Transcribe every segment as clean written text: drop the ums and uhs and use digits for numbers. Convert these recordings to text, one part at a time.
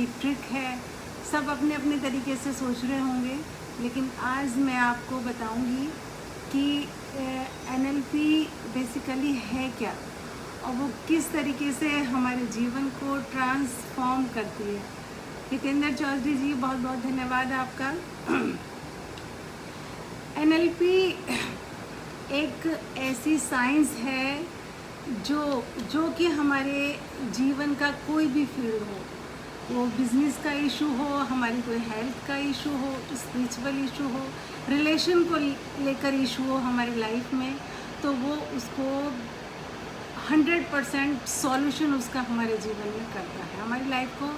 की ट्रिक है। सब अपने अपने तरीके से सोच रहे होंगे, लेकिन आज मैं आपको बताऊंगी कि एनएलपी बेसिकली है क्या और वो किस तरीके से हमारे जीवन को ट्रांसफॉर्म करती है। हितेंद्र चौधरी जी, बहुत बहुत धन्यवाद आपका। एनएलपी एक ऐसी साइंस है जो कि हमारे जीवन का कोई भी फील्ड हो, वो बिज़नेस का इशू हो, हमारी कोई हेल्थ का इशू हो, स्पिरिचुअल इशू हो, रिलेशन को लेकर इशू हो हमारी लाइफ में, तो वो उसको 100% सॉल्यूशन उसका हमारे जीवन में करता है, हमारी लाइफ को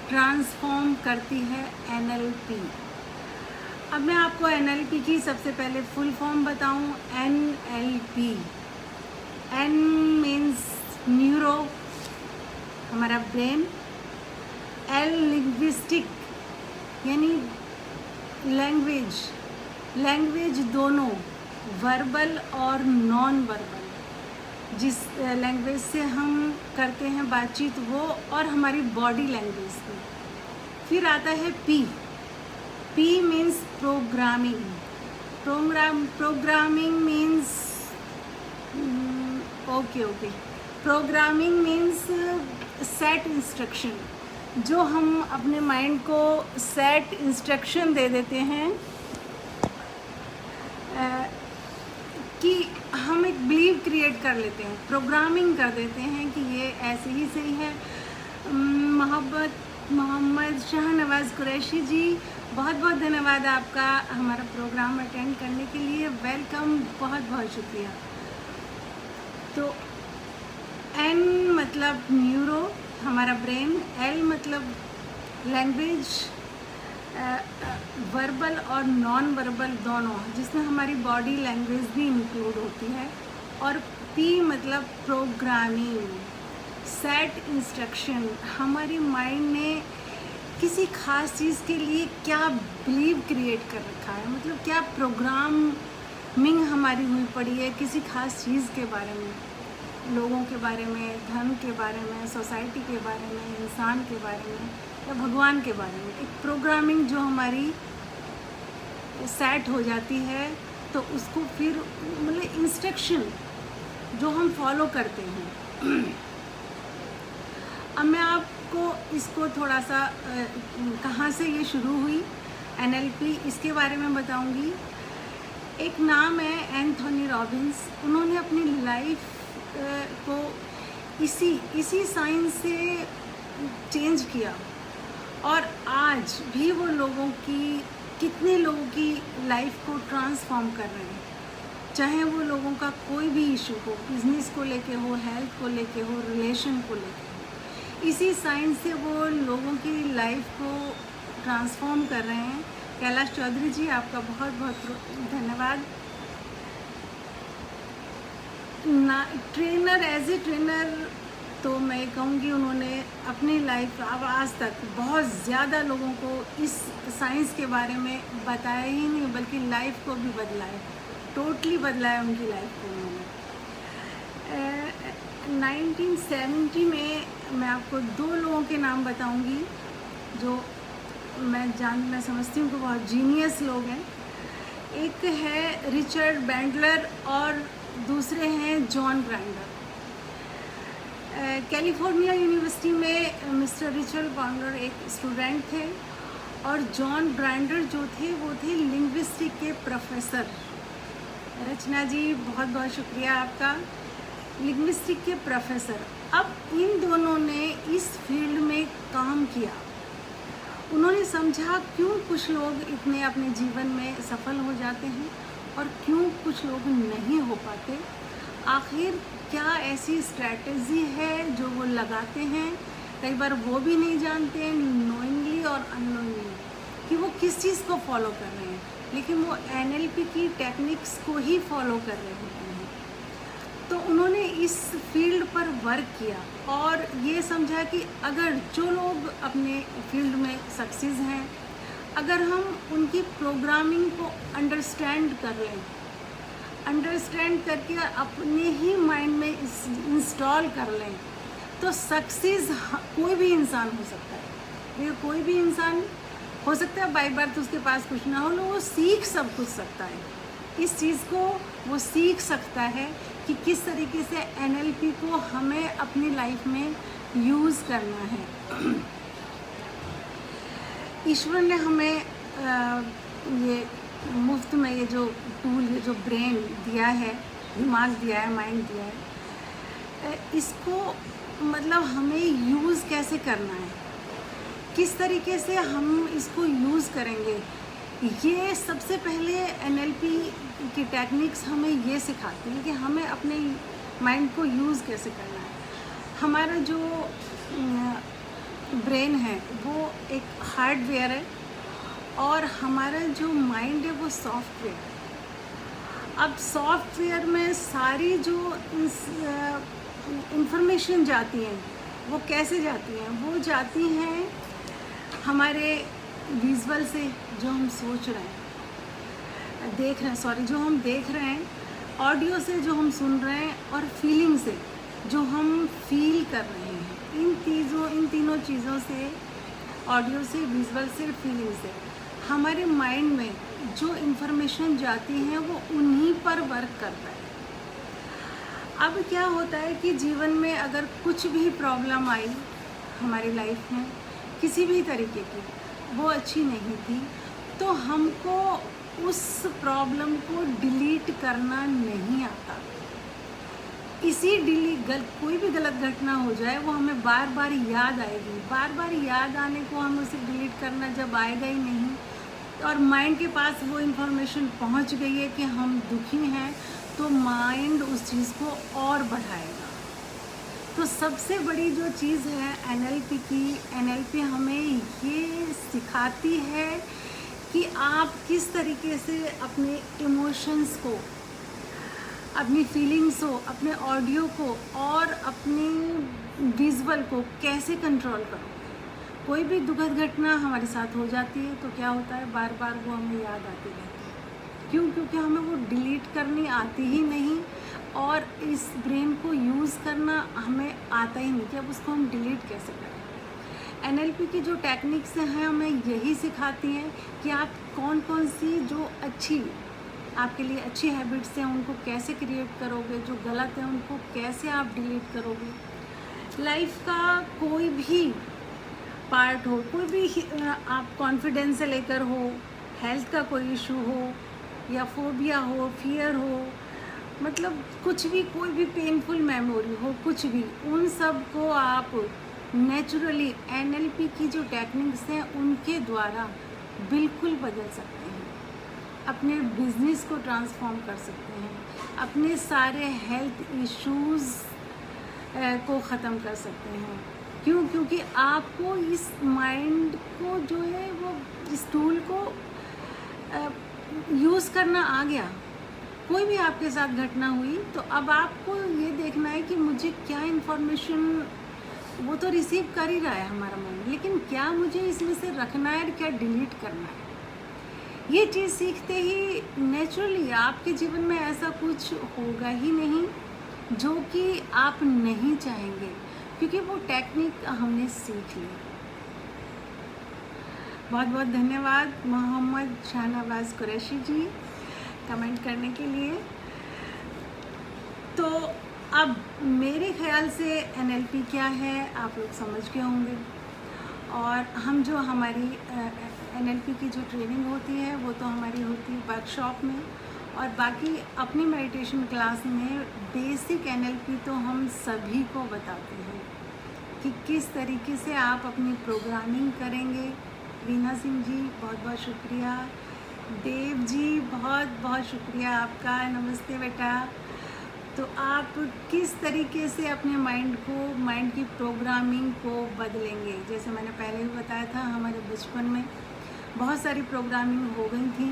ट्रांसफॉर्म करती है एनएलपी। अब मैं आपको एनएलपी की सबसे पहले फुल फॉर्म बताऊं। एनएलपी, एन मीन्स न्यूरो, हमारा ब्रेन, एल लिंग्विस्टिक यानी लैंग्वेज दोनों, वर्बल और नॉन वर्बल, जिस लैंग्वेज से हम करते हैं बातचीत वो, और हमारी बॉडी लैंग्वेज में। फिर आता है P means programming. Programming means programming means set instruction, जो हम अपने माइंड को सेट इंस्ट्रक्शन दे देते हैं कि हम एक बिलीव क्रिएट कर लेते हैं, प्रोग्रामिंग कर देते हैं कि ये ऐसे ही सही है। मोहम्मद शाहनवाज कुरैशी जी, बहुत बहुत धन्यवाद आपका हमारा प्रोग्राम अटेंड करने के लिए, वेलकम, बहुत बहुत शुक्रिया। तो एन मतलब न्यूरो, हमारा ब्रेन, एल मतलब लैंग्वेज, वर्बल और नॉन वर्बल दोनों, जिसमें हमारी बॉडी लैंग्वेज भी इंक्लूड होती है, और पी मतलब प्रोग्रामिंग, सेट इंस्ट्रक्शन, हमारी माइंड ने किसी खास चीज़ के लिए क्या बिलीव क्रिएट कर रखा है, मतलब क्या प्रोग्रामिंग हमारी हुई पड़ी है किसी खास चीज़ के बारे में, लोगों के बारे में, धर्म के बारे में, सोसाइटी के बारे में, इंसान के बारे में या भगवान के बारे में। एक प्रोग्रामिंग जो हमारी सेट हो जाती है, तो उसको फिर मतलब इंस्ट्रक्शन जो हम फॉलो करते हैं। अब मैं आपको इसको थोड़ा सा कहाँ से ये शुरू हुई एनएलपी, इसके बारे में बताऊंगी। एक नाम है एंथोनी रॉबिन्स, उन्होंने अपनी लाइफ को इसी साइंस से चेंज किया, और आज भी वो कितने लोगों की लाइफ को ट्रांसफॉर्म कर रहे हैं, चाहे वो लोगों का कोई भी इशू हो, बिजनेस को लेके हो, हेल्थ को लेके हो, रिलेशन को लेके हो, इसी साइंस से वो लोगों की लाइफ को ट्रांसफॉर्म कर रहे हैं। कैलाश चौधरी जी, आपका बहुत बहुत धन्यवाद। ट्रेनर, एज ए ट्रेनर तो मैं कहूँगी उन्होंने अपनी लाइफ अब आज तक बहुत ज़्यादा लोगों को इस साइंस के बारे में बताया ही नहीं, बल्कि लाइफ को भी बदला है, टोटली बदला है उनकी लाइफ को उन्होंने। 1970 में मैं आपको 2 लोगों के नाम बताऊंगी जो मैं समझती हूँ कि बहुत जीनियस लोग हैं। एक है रिचर्ड बैंडलर और दूसरे हैं जॉन ग्राइंडर। कैलिफोर्निया यूनिवर्सिटी में मिस्टर रिचर्ड बैंडलर एक स्टूडेंट थे, और जॉन ग्राइंडर जो थे वो थे लिंग्विस्टिक के प्रोफेसर। रचना जी, बहुत बहुत शुक्रिया आपका, लिंग्विस्टिक के प्रोफेसर। अब इन दोनों ने इस फील्ड में काम किया, उन्होंने समझा क्यों कुछ लोग इतने अपने जीवन में सफल हो जाते हैं और क्यों कुछ लोग नहीं हो पाते। आखिर क्या ऐसी स्ट्रैटेजी है जो वो लगाते हैं, कई बार वो भी नहीं जानते नोइंगली और अननोइंगली कि वो किस चीज़ को फॉलो कर रहे हैं, लेकिन वो एनएलपी की टेक्निक्स को ही फॉलो कर रहे होते हैं। तो उन्होंने इस फील्ड पर वर्क किया और ये समझा कि अगर जो लोग अपने फील्ड में सक्सेस हैं, अगर हम उनकी प्रोग्रामिंग को अंडरस्टैंड कर लें, अंडरस्टैंड करके अपने ही माइंड में इंस्टॉल कर लें, तो सक्सेस कोई भी इंसान हो सकता है। देखिए कोई भी इंसान, हो सकता है बाई बर्थ उसके पास कुछ ना हो, वो सीख सब कुछ सकता है। इस चीज़ को वो सीख सकता है कि किस तरीके से NLP को हमें अपनी लाइफ में यूज़ करना है। ईश्वर ने हमें ये मुफ्त में ये जो टूल, ये जो ब्रेन दिया है, दिमाग दिया है, माइंड दिया है, इसको मतलब हमें यूज़ कैसे करना है, किस तरीके से हम इसको यूज़ करेंगे, ये सबसे पहले NLP की टेक्निक्स हमें ये सिखाती है कि हमें अपने माइंड को यूज़ कैसे करना है। हमारा जो ब्रेन है वो एक हार्डवेयर है और हमारा जो माइंड है वो सॉफ्टवेयर है। अब सॉफ्टवेयर में सारी जो इंफॉर्मेशन जाती हैं वो कैसे जाती हैं, वो जाती हैं हमारे विजुअल से, जो हम सोच रहे हैं, देख रहे हैं, सॉरी, जो हम देख रहे हैं, ऑडियो से जो हम सुन रहे हैं, और फीलिंग से जो हम फील कर रहे हैं। इन तीनों चीज़ों से, ऑडियो से, विजुअल से, फीलिंग से, हमारे माइंड में जो इन्फॉर्मेशन जाती है वो उन्हीं पर वर्क करता है। अब क्या होता है कि जीवन में अगर कुछ भी प्रॉब्लम आई हमारी लाइफ में, किसी भी तरीके की, वो अच्छी नहीं थी, तो हमको उस प्रॉब्लम को डिलीट करना नहीं आता। कोई भी गलत घटना हो जाए वो हमें बार बार याद आएगी, बार बार याद आने को हम उसे डिलीट करना जब आएगा ही नहीं, और माइंड के पास वो इन्फॉर्मेशन पहुंच गई है कि हम दुखी हैं, तो माइंड उस चीज़ को और बढ़ाएगा। तो सबसे बड़ी जो चीज़ है NLP की, NLP हमें ये सिखाती है कि आप किस तरीके से अपने इमोशंस को, अपनी फीलिंग्स को, अपने ऑडियो को और अपने विजुअल को कैसे कंट्रोल करो। कोई भी दुखद घटना हमारे साथ हो जाती है तो क्या होता है, बार बार वो हमें याद आती रहती है। क्यों? क्योंकि हमें वो डिलीट करनी आती ही नहीं, और इस ब्रेन को यूज़ करना हमें आता ही नहीं कि अब उसको हम डिलीट कैसे करें। NLP की जो टेक्निक्स हैं हमें यही सिखाती हैं कि आप कौन कौन सी जो अच्छी, आपके लिए अच्छी हैबिट्स हैं उनको कैसे क्रिएट करोगे, जो गलत हैं उनको कैसे आप डिलीट करोगे। लाइफ का कोई भी पार्ट हो, कोई भी आप कॉन्फिडेंस से लेकर हो, हेल्थ का कोई इशू हो, या फोबिया हो, फियर हो, मतलब कुछ भी, कोई भी पेनफुल मेमोरी हो, कुछ भी, उन सब को आप नेचुरली NLP की जो टेक्निक्स हैं उनके द्वारा बिल्कुल बदल सकते हैं। अपने बिजनेस को ट्रांसफॉर्म कर सकते हैं, अपने सारे हेल्थ इश्यूज़ को ख़त्म कर सकते हैं। क्यों? क्योंकि आपको इस माइंड को जो है वो, इस टूल को यूज़ करना आ गया। कोई भी आपके साथ घटना हुई तो अब आपको ये देखना है कि मुझे क्या इन्फॉर्मेशन, वो तो रिसीव कर ही रहा है हमारा माइंड, लेकिन क्या मुझे इसमें से रखना है और क्या डिलीट करना है। ये चीज़ सीखते ही नेचुरली आपके जीवन में ऐसा कुछ होगा ही नहीं जो कि आप नहीं चाहेंगे, क्योंकि वो टेक्निक हमने सीख ली। बहुत बहुत धन्यवाद मोहम्मद शाहनवाज कुरैशी जी कमेंट करने के लिए। तो अब मेरे ख्याल से NLP क्या है आप लोग समझ गए होंगे, और हम जो हमारी NLP की जो ट्रेनिंग होती है वो तो हमारी होती है वर्कशॉप में, और बाकी अपनी मेडिटेशन क्लास में बेसिक NLP तो हम सभी को बताते हैं कि किस तरीके से आप अपनी प्रोग्रामिंग करेंगे। रीना सिंह जी बहुत बहुत शुक्रिया, देव जी बहुत बहुत शुक्रिया आपका, नमस्ते बेटा। तो आप किस तरीके से अपने माइंड की प्रोग्रामिंग को बदलेंगे। जैसे मैंने पहले भी बताया था, हमारे बचपन में बहुत सारी प्रोग्रामिंग हो गई थी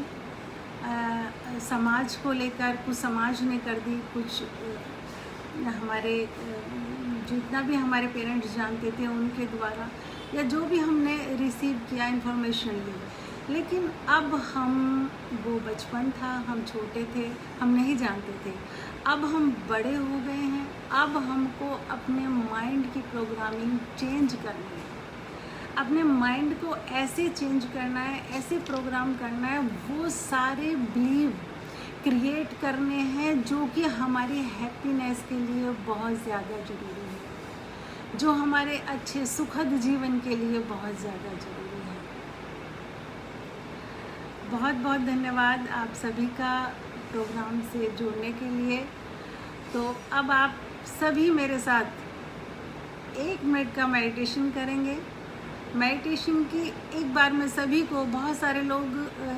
समाज को लेकर, कुछ समाज ने कर दी, कुछ हमारे जितना भी हमारे पेरेंट्स जानते थे उनके द्वारा, या जो भी हमने रिसीव किया इन्फॉर्मेशन ली। लेकिन अब हम, वो बचपन था, हम छोटे थे, हम नहीं जानते थे। अब हम बड़े हो गए हैं, अब हमको अपने माइंड की प्रोग्रामिंग चेंज करनी है। अपने माइंड को ऐसे चेंज करना है, ऐसे प्रोग्राम करना है, वो सारे बिलीव क्रिएट करने हैं जो कि हमारी हैप्पीनेस के लिए बहुत ज़्यादा ज़रूरी है, जो हमारे अच्छे सुखद जीवन के लिए बहुत ज़्यादा ज़रूरी है। बहुत बहुत धन्यवाद आप सभी का प्रोग्राम से जुड़ने के लिए। तो अब आप सभी मेरे साथ 1 मिनट का मेडिटेशन करेंगे। मेडिटेशन की एक बार में सभी को, बहुत सारे लोग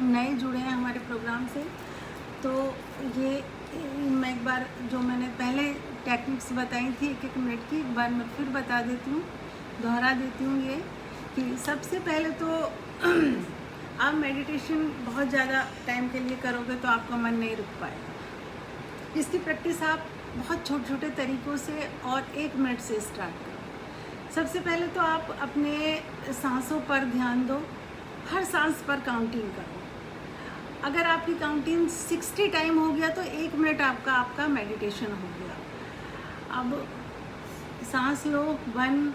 नए जुड़े हैं हमारे प्रोग्राम से, तो ये मैं एक बार जो मैंने पहले टेक्निक्स बताई थी 1-1 मिनट की, एक बार मैं फिर बता देती हूँ, दोहरा देती हूँ ये कि सबसे पहले तो आप मेडिटेशन बहुत ज़्यादा टाइम के लिए करोगे तो आपका मन नहीं रुक पाएगा। इसकी प्रैक्टिस आप बहुत छोटे छोटे तरीक़ों से और 1 मिनट से स्टार्ट करो। सबसे पहले तो आप अपने सांसों पर ध्यान दो, हर सांस पर काउंटिंग करो। अगर आपकी काउंटिंग 60 टाइम हो गया तो 1 मिनट आपका मेडिटेशन हो गया। अब सांस लो, 1,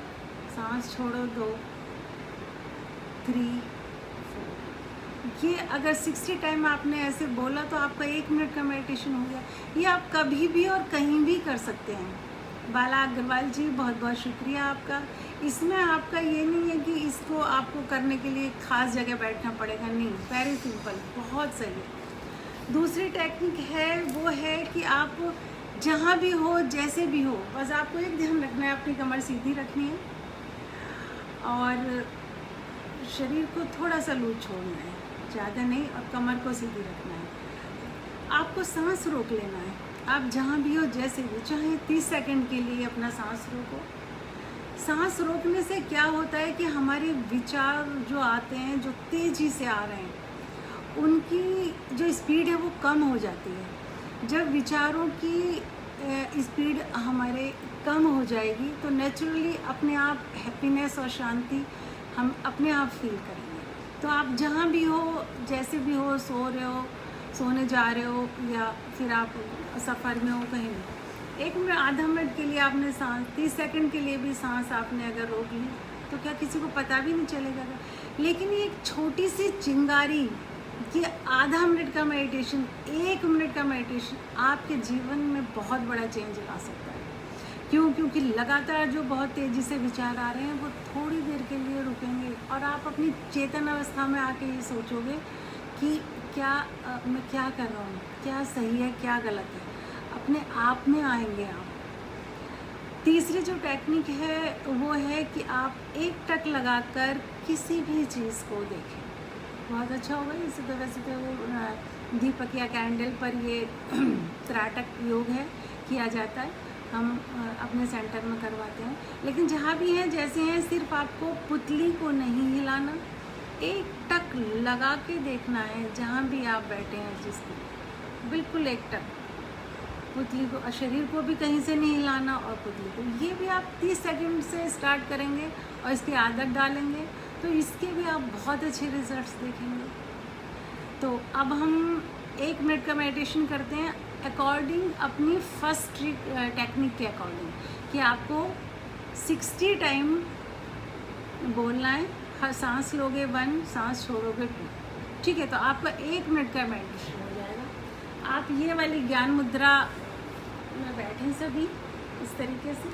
सांस छोड़ो, 2, 3, 4। ये अगर 60 टाइम आपने ऐसे बोला तो आपका 1 मिनट का मेडिटेशन हो गया। ये आप कभी भी और कहीं भी कर सकते हैं। बाला अग्रवाल जी, बहुत बहुत शुक्रिया आपका। इसमें आपका ये नहीं है कि इसको आपको करने के लिए ख़ास जगह बैठना पड़ेगा, नहीं, वेरी सिंपल, बहुत सही है। दूसरी टेक्निक है वो है कि आप जहाँ भी हो, जैसे भी हो, बस आपको एक ध्यान रखना है, अपनी कमर सीधी रखनी है और शरीर को थोड़ा सा लूज छोड़ना है, ज़्यादा नहीं, और कमर को सीधी रखना है। आपको सांस रोक लेना है। आप जहाँ भी हो, जैसे भी, चाहे 30 सेकंड के लिए अपना सांस रोको। सांस रोकने से क्या होता है कि हमारे विचार जो आते हैं, जो तेज़ी से आ रहे हैं, उनकी जो स्पीड है वो कम हो जाती है। जब विचारों की स्पीड हमारे कम हो जाएगी तो नेचुरली अपने आप हैप्पीनेस और शांति हम अपने आप फील करेंगे। तो आप जहाँ भी हो, जैसे भी हो, सो रहे हो, सोने जा रहे हो, या फिर आप सफ़र में हो, कहीं भी, 1 मिनट, आधा मिनट के लिए आपने सांस, 30 सेकंड के लिए भी सांस आपने अगर रोक ली तो क्या किसी को पता भी नहीं चलेगा। लेकिन ये एक छोटी सी चिंगारी, ये आधा मिनट का मेडिटेशन, 1 मिनट का मेडिटेशन आपके जीवन में बहुत बड़ा चेंज ला सकता है। क्यों? क्योंकि लगातार जो बहुत तेज़ी से विचार आ रहे हैं वो थोड़ी देर के लिए रुकेंगे और आप अपनी चेतन अवस्था में आके ये सोचोगे कि क्या मैं क्या कर रहा हूँ, क्या सही है, क्या गलत है, अपने आप में आएंगे आप। तीसरी जो टेक्निक है वो है कि आप एक टक लगाकर किसी भी चीज़ को देखें, बहुत अच्छा होगा। इसे तो वैसे तो वो दीपक या कैंडल पर ये त्राटक योग है, किया जाता है, हम अपने सेंटर में करवाते हैं। लेकिन जहाँ भी हैं, जैसे हैं, सिर्फ आपको पुतली को नहीं हिलाना, एक टक लगा के देखना है जहाँ भी आप बैठे हैं, जिसको बिल्कुल एक टक, पुतली को, शरीर को भी कहीं से नहीं हिलाना और पुतली को। ये भी आप 30 सेकंड से स्टार्ट करेंगे और इसकी आदत डालेंगे तो इसके भी आप बहुत अच्छे रिजल्ट्स देखेंगे। तो अब हम 1 मिनट का मेडिटेशन करते हैं अकॉर्डिंग अपनी फर्स्ट टेक्निक के अकॉर्डिंग, कि आपको 60 टाइम बोलना है। हर सांस लोगे 1, सांस छोड़ोगे 2, ठीक है। तो आपका 1 मिनट का मेडिटेशन हो जाएगा। आप ये वाली ज्ञान मुद्रा में बैठें सभी इस तरीके से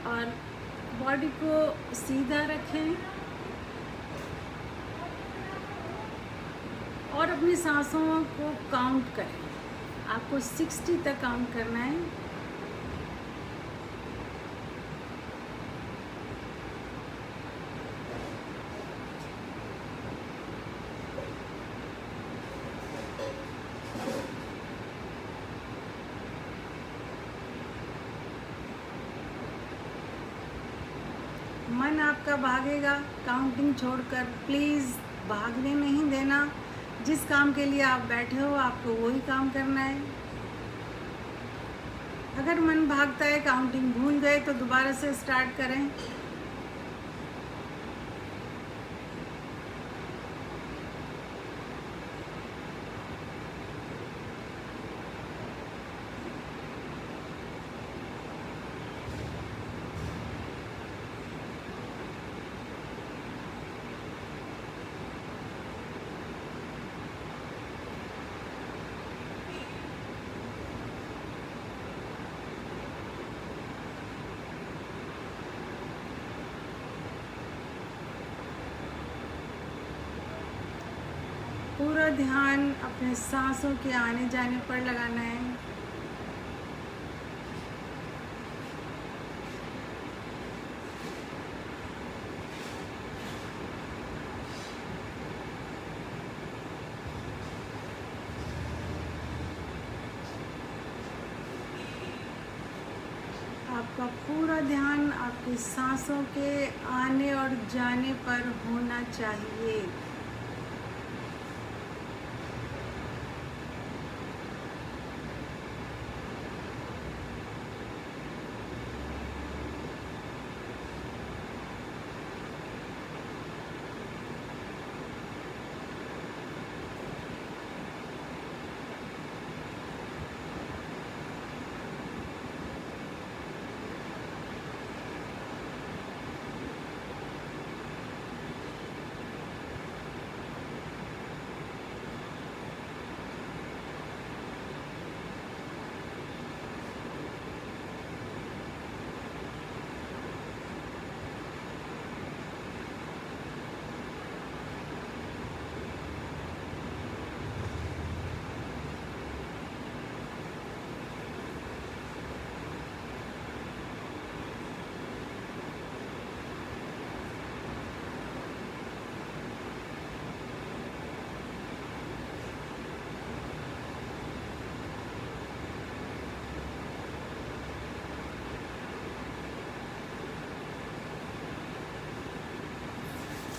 और बॉडी को सीधा रखें और अपनी सांसों को काउंट करें। आपको 60 तक काउंट करना है। मन आपका भागेगा काउंटिंग छोड़कर, प्लीज़ भागने नहीं देना। जिस काम के लिए आप बैठे हो आपको वही काम करना है। अगर मन भागता है, काउंटिंग भूल गए, तो दोबारा से स्टार्ट करें। पूरा ध्यान अपने सांसों के आने जाने पर लगाना है। आपका पूरा ध्यान आपकी सांसों के आने और जाने पर होना चाहिए।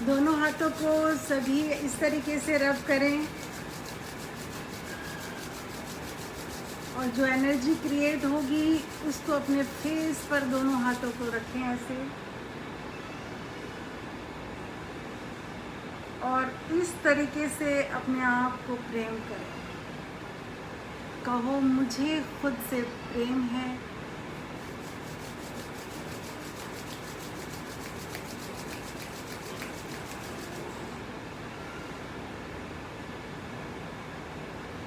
दोनों हाथों को सभी इस तरीके से रब करें और जो एनर्जी क्रिएट होगी उसको अपने फेस पर दोनों हाथों को रखें ऐसे, और इस तरीके से अपने आप को प्रेम करें। कहो, मुझे खुद से प्रेम है।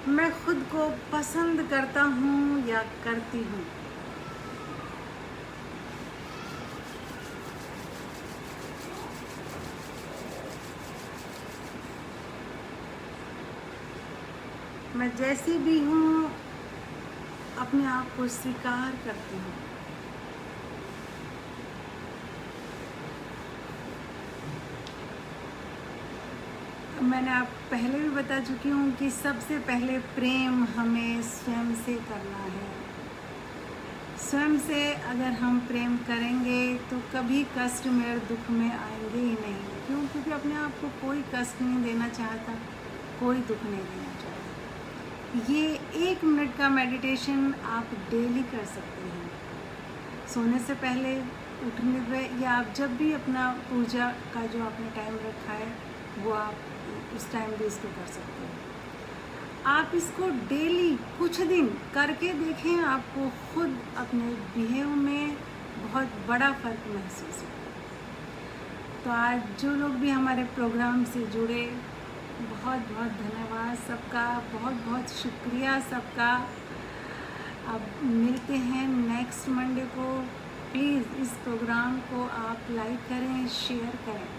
मैं खुद को पसंद करता हूँ या करती हूँ। मैं जैसी भी हूँ अपने आप को स्वीकार करती हूँ। मैंने आप पहले भी बता चुकी हूँ कि सबसे पहले प्रेम हमें स्वयं से करना है। स्वयं से अगर हम प्रेम करेंगे तो कभी कष्ट में और दुख में आएंगे ही नहीं। क्यों? क्योंकि अपने आप को कोई कष्ट नहीं देना चाहता, कोई दुख नहीं देना चाहता। ये 1 मिनट का मेडिटेशन आप डेली कर सकते हैं, सोने से पहले, उठने पे, या आप जब भी अपना पूजा का जो आपने टाइम रखा है वो आप उस टाइम भी इसको कर सकते हैं। आप इसको डेली कुछ दिन करके देखें, आपको खुद अपने बिहेव में बहुत बड़ा फ़र्क महसूस होगा। तो आज जो लोग भी हमारे प्रोग्राम से जुड़े, बहुत बहुत धन्यवाद सबका, बहुत बहुत शुक्रिया सबका। अब मिलते हैं नेक्स्ट मंडे को। प्लीज़ इस प्रोग्राम को आप लाइक करें, शेयर करें।